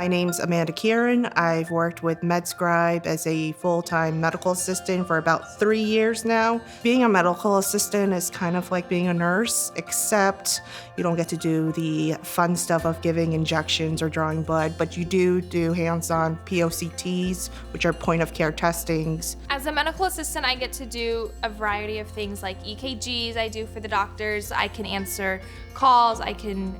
My name's Amanda Kieran. I've worked with Med-Scribe as a full-time medical assistant for about 3 years now. Being a medical assistant is kind of like being a nurse, except you don't get to do the fun stuff of giving injections or drawing blood, but you do hands-on POCTs, which are point-of-care testings. As a medical assistant, I get to do a variety of things like EKGs I do for the doctors. I can answer calls, I can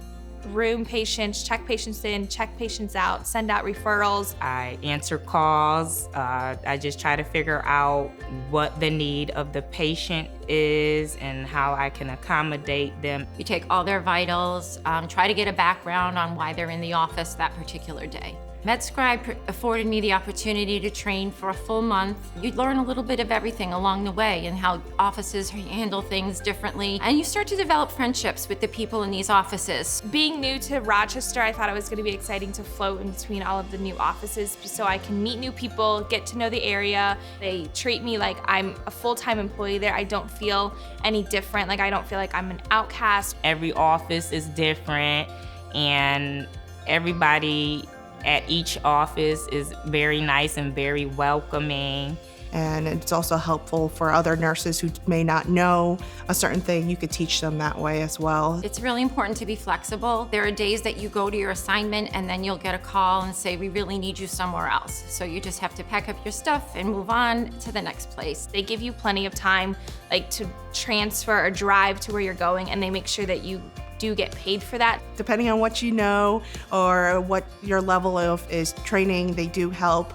room patients, check patients in, check patients out, send out referrals. I answer calls. I just try to figure out what the need of the patient is and how I can accommodate them. You take all their vitals, try to get a background on why they're in the office that particular day. Med-Scribe afforded me the opportunity to train for a full month. You learn a little bit of everything along the way and how offices handle things differently. And you start to develop friendships with the people in these offices. Being new to Rochester, I thought it was going to be exciting to float in between all of the new offices so I can meet new people, get to know the area. They treat me like I'm a full-time employee there. I don't feel any different. Like I don't feel like I'm an outcast. Every office is different, and everybody at each office is very nice and very welcoming. And it's also helpful for other nurses who may not know a certain thing. You could teach them that way as well. It's really important to be flexible. There are days that you go to your assignment and then you'll get a call and say, we really need you somewhere else. So you just have to pack up your stuff and move on to the next place. They give you plenty of time like to transfer or drive to where you're going, and they make sure that you do get paid for that. Depending on what you know or what your level of is training, they do help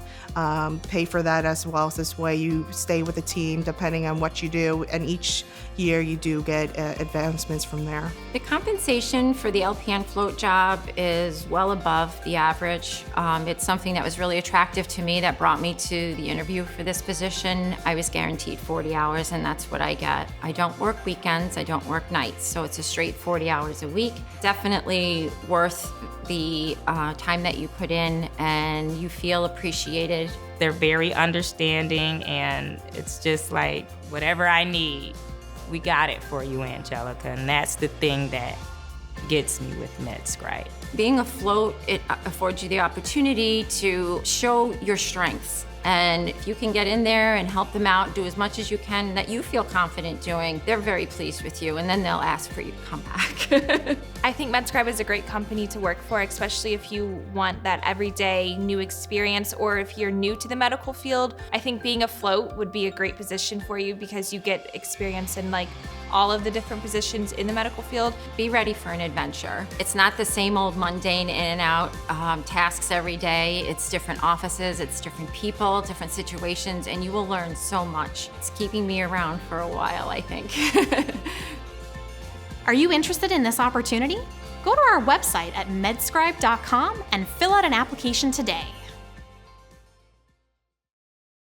pay for that as well. So this way you stay with the team depending on what you do, and each year you do get advancements from there. The compensation for the LPN float job is well above the average. It's something that was really attractive to me that brought me to the interview for this position. I was guaranteed 40 hours, and that's what I get. I don't work weekends, I don't work nights, so it's a straight 40 hours a week. Definitely worth the time that you put in, and you feel appreciated. They're very understanding, and it's just like, whatever I need, we got it for you, Angelica. And that's the thing that gets me with Med-Scribe. Being afloat, it affords you the opportunity to show your strengths. And if you can get in there and help them out, do as much as you can that you feel confident doing, they're very pleased with you, and then they'll ask for you to come back. I think Med-Scribe is a great company to work for, especially if you want that everyday new experience, or if you're new to the medical field. I think being afloat would be a great position for you because you get experience in like all of the different positions in the medical field. Be ready for an adventure. It's not the same old mundane in and out tasks every day. It's different offices, it's different people, different situations, and you will learn so much. It's keeping me around for a while, I think. Are you interested in this opportunity? Go to our website at medscribe.com and fill out an application today.